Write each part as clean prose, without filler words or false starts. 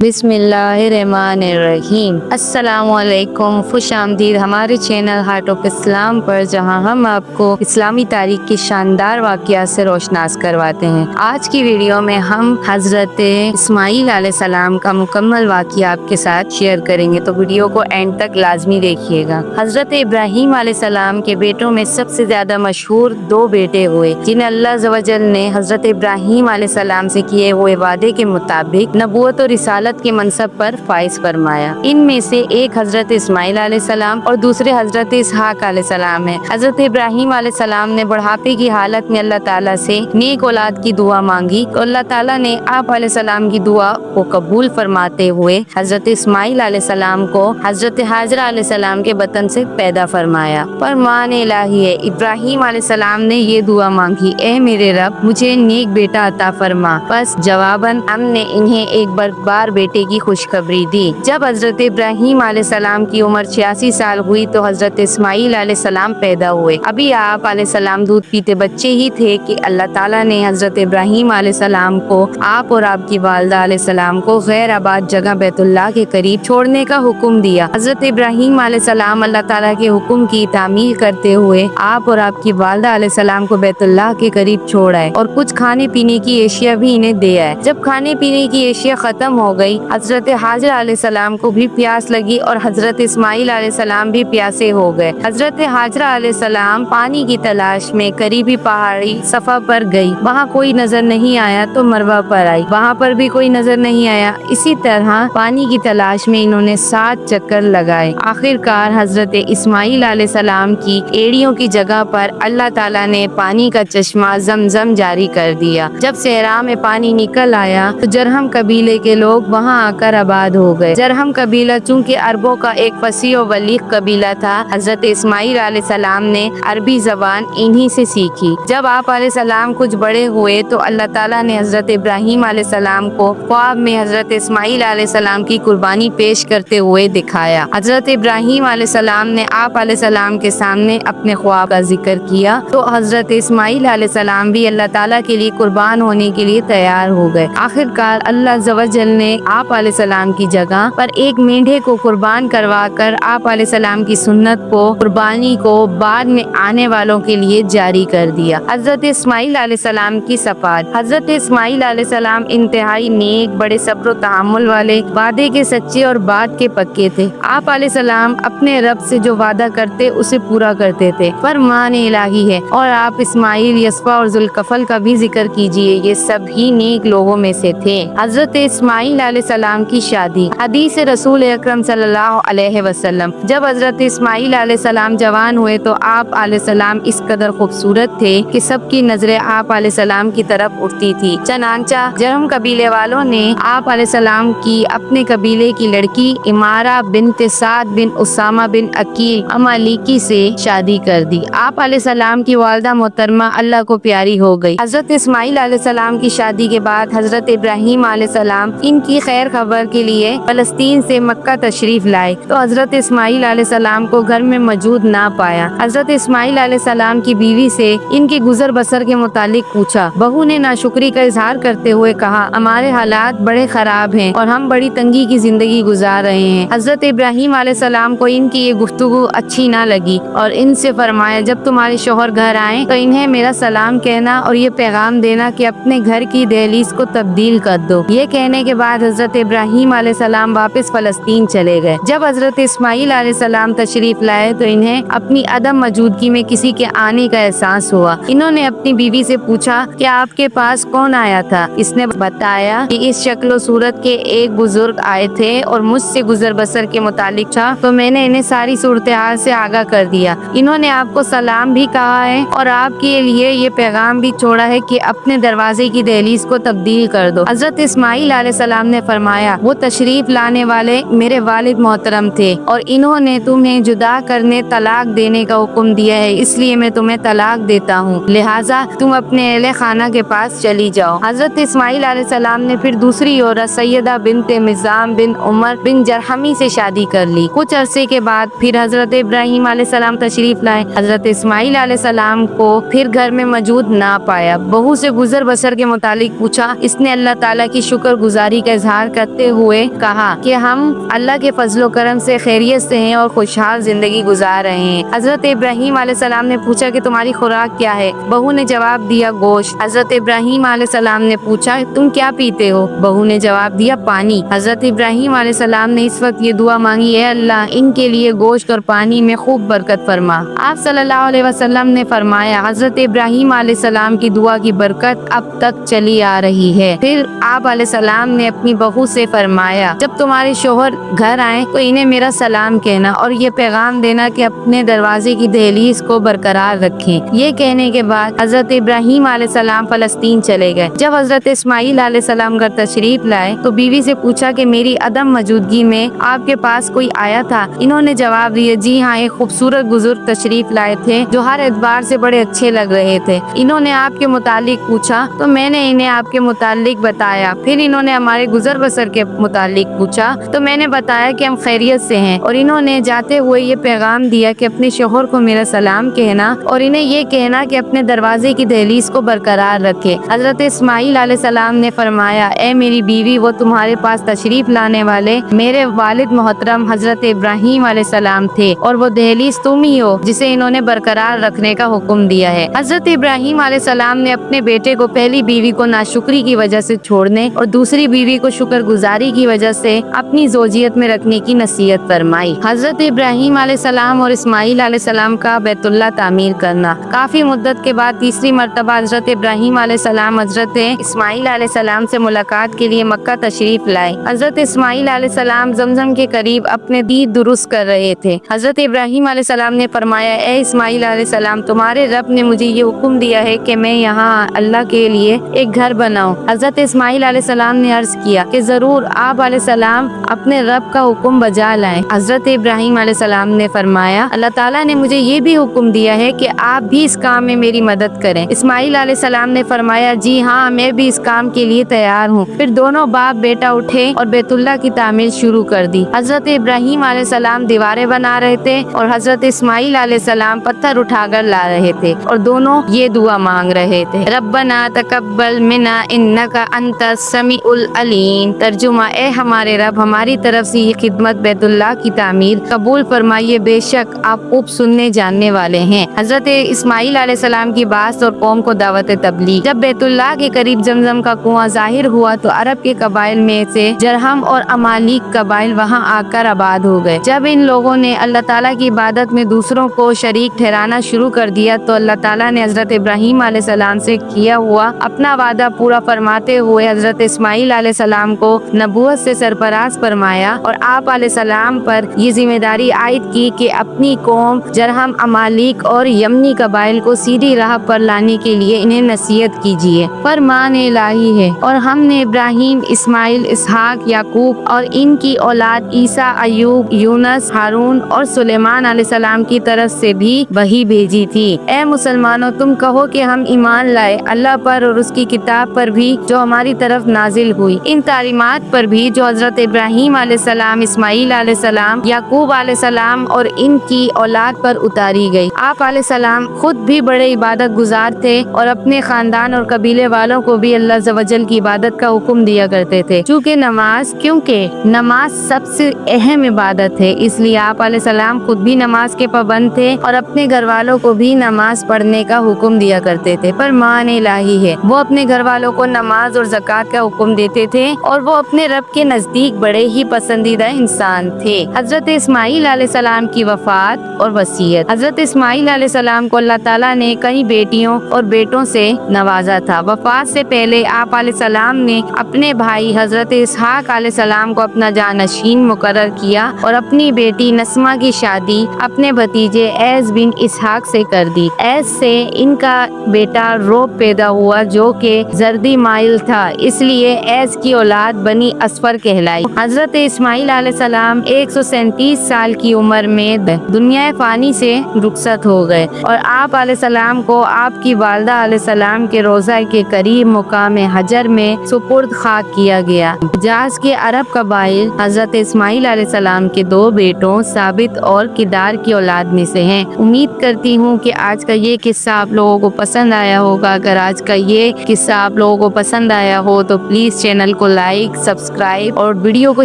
बिस्मिल्लाहिर्रहमानिर्रहीम। अस्सलामुअलैकुम, खुश आमदीद हमारे चैनल हार्ट ऑफ इस्लाम पर, जहां हम आपको इस्लामी तारीख के शानदार वाक़यात से रोशनास करवाते हैं। आज की वीडियो में हम हज़रत इस्माईल अलैहिस्सलाम का मुकम्मल वाक़या आपके साथ शेयर करेंगे, तो वीडियो को एंड तक लाजमी देखिएगा। हज़रत इब्राहीम अलैहिस्सलाम के बेटों में सबसे ज्यादा मशहूर दो बेटे हुए, जिन्हें अल्लाह अज़्ज़वजल ने हज़रत इब्राहीम अलैहिस्सलाम से किए हुए वादे के मुताबिक नबूवत और रिसालत के मनसब पर फाइज फरमाया। इनमें से एक हजरत इस्माईल अलैहिस्सलाम और दूसरे हजरत इसहाक अलैहिस्सलाम है। हजरत इब्राहीम अलैहिस्सलाम ने बुढ़ापे की हालत में अल्लाह ताला से नेक औलाद की दुआ मांगी, तो अल्लाह ताला ने आप अलैहिस्सलाम की दुआ को कबूल फरमाते हुए हजरत इस्माईल अलैहिस्सलाम को हजरत हाजरा अलैहिस्सलाम के बतन से पैदा फरमाया। पर मान इलाही है, इब्राहीम अलैहिस्सलाम ने ये दुआ मांगी, ए मेरे रब, मुझे नेक बेटा अता फरमा। बस जवाबन हमने इन्हें एक बार बेटे की खुशखबरी दी। जब हजरत इब्राहीम अलैहिस्सलाम की उम्र 86 साल हुई तो हजरत इस्माईल अलैहिस्सलाम पैदा हुए। अभी आप अलैहिस्सलाम दूध पीते बच्चे ही थे कि अल्लाह ताला ने हजरत इब्राहीम अलैहिस्सलाम को आप और आपकी वालिदा अलैहिस्सलाम को गैर आबाद जगह बैतुल्लाह के करीब छोड़ने का हुक्म दिया। हजरत इब्राहीम अलैहिस्सलाम अल्लाह ताला के हुक्म की तामील करते हुए आप और आपकी वालिदा अलैहिस्सलाम को बैतुल्लाह के करीब छोड़ आए और कुछ खाने पीने की एशिया भी इन्हें दे आए। जब खाने पीने की एशिया खत्म हो गई, हजरत हाजरा अलैहिस्सलाम को भी प्यास लगी और हजरत इस्माईल अलैहिस्सलाम भी प्यासे हो गए। हजरत हाजरा अलैहिस्सलाम पानी की तलाश में करीबी पहाड़ी सफा पर गई। वहाँ कोई नजर नहीं आया तो मरवा पर आई, वहाँ पर भी कोई नजर नहीं आया। इसी तरह पानी की तलाश में इन्होंने 7 चक्कर लगाए। आखिरकार हजरत इस्माईल अलैहिस्सलाम की एड़ियों की जगह पर अल्लाह ताला ने पानी का चश्मा जमजम जारी कर दिया। जब सहरा में पानी निकल आया तो जरहम कबीले के लोग वहाँ आकर आबाद हो गए। जरहम कबीला चूंकि अरबों का एक फसीह और बलीग कबीला था, हजरत इस्माईल अलैहिस्सलाम ने अरबी जबान इन्हीं से सीखी। जब आप अलैहिस्सलाम कुछ बड़े हुए तो अल्लाह ताला ने हजरत इब्राहीम अलैहिस्सलाम को ख्वाब में हजरत इस्माईल अलैहिस्सलाम की कुर्बानी पेश करते हुए दिखाया। हजरत इब्राहीम अलैहिस्सलाम ने आप अलैहिस्सलाम के सामने अपने ख्वाब का जिक्र किया तो हजरत इस्माईल अलैहिस्सलाम भी अल्लाह ताला के लिए कुर्बान होने के लिए तैयार हो गए। आखिरकार अल्लाह अज़्ज़वजल ने आप अलैहिस्सलाम की जगह पर एक मेंढे को कुर्बान करवा कर आप अलैहिस्सलाम की सुन्नत को कुर्बानी को बाद में आने वालों के लिए जारी कर दिया। हजरत इस्माईल अलैहिस्सलाम की सफात। हजरत इस्माईल अलैहिस्सलाम इंतहाई नेक, बड़े सब्र तहम्मुल वाले, वादे के सच्चे और बात के पक्के थे। आप अलैहिस्सलाम अपने रब से जो वादा करते उसे पूरा करते थे। पर मान इलाही है। और आप इस्माईल, यसफा और जुल्कफल का भी जिक्र कीजिए, ये सभी नेक लोगों में से थे। हजरत इस्माईल अलैहिस्सलाम की शादी। हदीस रसूल अकरम सल्लल्लाहु अलैहि वसल्लम, जब हजरत इस्माईल अलैहिस्सलाम जवान हुए तो आप अलैहिस्सलाम इस कदर खूबसूरत थे कि सबकी नजरें आप अलैहिस्सलाम की तरफ उठती थी। चनांचा जरहम कबीले वालों ने आप अलैहिस्सलाम की अपने कबीले की लड़की इमारा बिन्त साद बिन उसामा बिन अकील अमालिकी से शादी कर दी। आप अलैहिस्सलाम की वालिदा मोहतरमा अल्लाह को प्यारी हो गई। हजरत इस्माईल अलैहिस्सलाम की शादी के बाद हजरत इब्राहीम अलैहिस्सलाम इनकी खैर खबर के लिए फलस्तीन से मक्का तशरीफ लाए तो हजरत इस्माईल अलैहिस्सलाम को घर में मौजूद ना पाया। हजरत इस्माईल अलैहिस्सलाम की बीवी से इनके गुजर बसर के मुतालिक पूछा। बहू ने नाशुक्री का इजहार करते हुए कहा, हमारे हालात बड़े खराब हैं और हम बड़ी तंगी की जिंदगी गुजार रहे हैं। हजरत इब्राहीम अलैहिस्सलाम को इनकी ये गुफ्तगू अच्छी ना लगी और इनसे फरमाया, जब तुम्हारे शोहर घर आए तो इन्हें मेरा सलाम कहना और ये पैगाम देना कि अपने घर की दहलीज को तब्दील कर दो। ये कहने के बाद हजरत इब्राहीम अलैहिस्सलाम वापस फलस्तीन चले गए। जब हजरत इस्माईल अलैहिस्सलाम तशरीफ लाए तो इन्हें अपनी अदम मौजूदगी में किसी के आने का एहसास हुआ। इन्होंने अपनी बीवी से पूछा कि आपके पास कौन आया था। इसने बताया कि इस शक्ल सूरत के एक बुजुर्ग आए थे और मुझसे गुजर बसर के मुतालिक था, तो मैंने इन्हें सारी सूरत हाल से आगाह कर दिया। इन्होंने आपको सलाम भी कहा है और आपके लिए ये पैगाम भी छोड़ा है कि अपने दरवाजे की दहलीज को तब्दील कर दो। हजरत इस्माईल अलैहिस्सलाम ने फरमाया, वो तशरीफ लाने वाले मेरे वालिद मोहतरम थे और इन्होंने तुम्हें जुदा करने तलाक देने का हुक्म दिया है, इसलिए मैं तुम्हें तलाक देता हूँ, लिहाजा तुम अपने अहले खाना के पास चली जाओ। हजरत इस्माईल अलैहिस्सलाम ने फिर दूसरी औरत सैयदा बिन्त मिज़ाम बिन उमर बिन जरहमी से शादी कर ली। कुछ अरसे के बाद फिर हजरत इब्राहीम अलैहिस्सलाम तशरीफ लाए। हजरत इस्माईल अलैहिस्सलाम को फिर घर में मौजूद ना पाया। बहू से गुजर बसर के मुतालिक पूछा। इसने अल्लाह ताला की शुक्रगुजारी का इजहार करते हुए कहा कि हम अल्लाह के फजलो करम से खैरियत से हैं और खुशहाल जिंदगी गुजार रहे हैं। हजरत इब्राहीम अलैहिस्सलाम ने पूछा कि तुम्हारी खुराक क्या है? बहू ने जवाब दिया गोश्त। हजरत इब्राहीम अलैहिस्सलाम ने पूछा तुम क्या पीते हो? बहू ने जवाब दिया पानी। हजरत इब्राहीम अलैहिस्सलाम ने इस वक्त ये दुआ मांगी, ए अल्लाह इनके लिए गोश्त और पानी में खूब बरकत फरमा। आप सल्लल्लाहु अलैहि वसल्लम ने फरमाया हजरत इब्राहीम अलैहिस्सलाम की दुआ की बरकत अब तक चली आ रही है। फिर आप अलैहिस्सलाम ने अपनी बहू से फरमाया जब तुम्हारे शोहर घर आए तो इन्हें मेरा सलाम कहना और ये पैगाम देना कि अपने दरवाजे की दहलीज को बरकरार रखें। ये कहने के बाद हजरत इब्राहीम अलैहिस्सलाम फलस्तीन चले गए। जब हजरत इस्माइल अलैहिस्सलाम घर तशरीफ लाए तो बीवी से पूछा कि मेरी अदम मौजूदगी में आपके पास कोई आया था? इन्होंने जवाब दिया जी हाँ, एक खूबसूरत बुजुर्ग तशरीफ लाए थे जो हर एतबार से बड़े अच्छे लग रहे थे। इन्होंने आपके मुतालिक पूछा तो मैंने इन्हें आपके मुतालिक बताया। फिर इन्होंने हमारे गुजर बसर के मुतालिक पूछा तो मैंने बताया कि हम खैरियत से हैं और इन्होंने जाते हुए ये पैगाम दिया कि अपने शोहर को मेरा सलाम कहना और इन्हें ये कहना कि अपने दरवाजे की दहलीज को बरकरार रखे। हजरत इस्माइल अलैहिस्सलाम ने फरमाया ए मेरी बीवी, वो तुम्हारे पास तशरीफ लाने वाले मेरे वालिद मोहतरम हजरत इब्राहीम अलैहिस्सलाम थे और वो दहलीज तुम ही हो जिसे इन्होंने बरकरार रखने का हुक्म दिया है। हजरत इब्राहीम अलैहिस्सलाम ने अपने बेटे को पहली बीवी को नाशुक्री की वजह से छोड़ने और दूसरी बीवी को शुक्रगुजारी की वजह से अपनी जोजियत में रखने की नसीहत फरमाई। हजरत इब्राहीम अलैहिस्सलाम और इस्माइल अलैहिस्सलाम का बैतुल्लाह तामीर करना। काफी मुद्दत के बाद तीसरी मर्तबा हजरत इब्राहीम अलैहिस्सलाम हजरत इस्माइल अलैहिस्सलाम से मुलाकात के लिए मक्का तशरीफ लाए। हजरत इस्माइल अलैहिस्सलाम जमजम के करीब अपने दीद दुरुस्त कर रहे थे। हजरत इब्राहीम अलैहिस्सलाम ने फरमाया ए इस्माइल अलैहिस्सलाम, तुम्हारे रब ने मुझे ये हुक्म दिया है कि मैं यहाँ अल्लाह के लिए एक घर बनाऊं। हजरत इस्माइल अलैहिस्सलाम ने अर्ज किया कि जरूर आप अलैहिस्सलाम अपने रब का हुक्म बजा लाएं। हजरत इब्राहीम अलैहिस्सलाम ने फरमाया अल्लाह ताला ने मुझे ये भी हुक्म दिया है कि आप भी इस काम में मेरी मदद करें। इस्माइल अलैहिस्सलाम ने फरमाया जी हाँ, मैं भी इस काम के लिए तैयार हूँ। फिर दोनों बाप बेटा उठे और बैतुल्लाह की तामीर शुरू कर दी। हजरत इब्राहीम अलैहिस्सलाम दीवारें बना रहे थे और हजरत इस्माइल अलैहिस्सलाम पत्थर उठाकर ला रहे थे और दोनों ये दुआ मांग रहे थे रब्बना तकब्बल मिन्ना इन्नका अंतस समीउल अलीम। तर्जुमा ए हमारे रब, हमारी तरफ से ये खिदमत बैतुल्लाह की तामीर कबूल फरमाइए, बेशक आप खूब सुनने जानने वाले हैं। हजरत इस्माइल अलैहिस्सलाम की बात और कौम को दावत तबलीग। जब बैतुल्लाह के करीब जमजम का कुआं जाहिर हुआ तो अरब के कबाइल में से जरहम और अमालिक कबाइल वहां आकर आबाद हो गए। जब इन लोगों ने अल्लाह ताला की इबादत में दूसरों को शरीक ठहराना शुरू कर दिया तो अल्लाह ताला ने हजरत इब्राहीम अलैहिस्सलाम से किया हुआ अपना वादा पूरा फरमाते हुए हजरत इस्माइल अलैहिस्सलाम को नबूवत से सरफराज फरमाया और आप अलैहिस्सलाम पर ये जिम्मेदारी आयद की कि अपनी कौम जरहम, अमालिक और यमनी कबाइल को सीधी राह पर लाने के लिए इन्हें नसीहत कीजिए। फरमान इलाही है और हमने इब्राहीम, इस्माइल, इसहाक, याकूब और इनकी औलाद ईसा, अयूब, यूनुस, हारून और सुलेमान अलैहिस्सलाम की तरफ से भी वही भेजी थी। ए मुसलमानों, तुम कहो कि हम ईमान लाए अल्लाह पर और उसकी किताब पर भी जो हमारी तरफ नाजिल हुई, इन तालीमात पर भी जो हजरत इब्राहीम अलैहिस्सलाम, इस्माइल अलैहिस्सलाम, याकूब अलैहिस्सलाम और इनकी औलाद पर उतारी गई। आप अलैहिस्सलाम खुद भी बड़े इबादत गुजार थे और अपने खानदान और कबीले वालों को भी अल्लाह ज़वजल की इबादत का हुक्म दिया करते थे। क्योंकि नमाज सबसे अहम इबादत है, इसलिए आप अलैहिस्सलाम खुद भी नमाज के पाबंद थे और अपने घर वालों को भी नमाज पढ़ने का हुक्म दिया करते थे। पर मान इलाही है, वो अपने घर वालों को नमाज और ज़कात का हुक्म देते थे और वो अपने रब के नजदीक बड़े ही पसंदीदा इंसान थे। हजरत इस्माइल अलैहिस्सलाम की वफात और वसीयत। हजरत इस्माइल अलैहिस्सलाम को अल्लाह ताला ने कई बेटियों और बेटों से नवाजा था। वफात से पहले आप अलैहिस्सलाम ने अपने भाई हजरत इसहाक अलैहिस्सलाम को अपना जानशीन मुकर्रर किया और अपनी बेटी नस्मा की शादी अपने भतीजे ऐस बिन इसहाक से कर दी। ऐस से इनका बेटा रोब पैदा हुआ जो कि जर्दी माइल था, इसलिए ऐस की औलाद बनी असफर कहलाई। हजरत इस्माइल अलैहिस्सलाम 137 साल की उम्र में दुनिया फानी से रुखसत हो गए और आप अलैहिस्सलाम को आपकी वालदा अलैहिस्सलाम के रोजा के करीब मुकाम हजर में सुपुर्द खाक किया गया। हिजाज के अरब कबाइल हजरत इस्माइल अलैहिस्सलाम के 2 बेटों साबित और किदार की औलाद में से हैं। उम्मीद करती हूँ कि आज का ये किस्सा आप लोगों को पसंद आया होगा। अगर आज का ये किस्सा आप लोगों को पसंद आया हो तो प्लीज चैनल को لائک سبسکرائب اور ویڈیو کو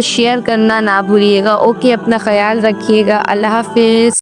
شیئر کرنا نہ بھولیے گا۔ اوکے، اپنا خیال رکھیے گا۔ اللہ حافظ۔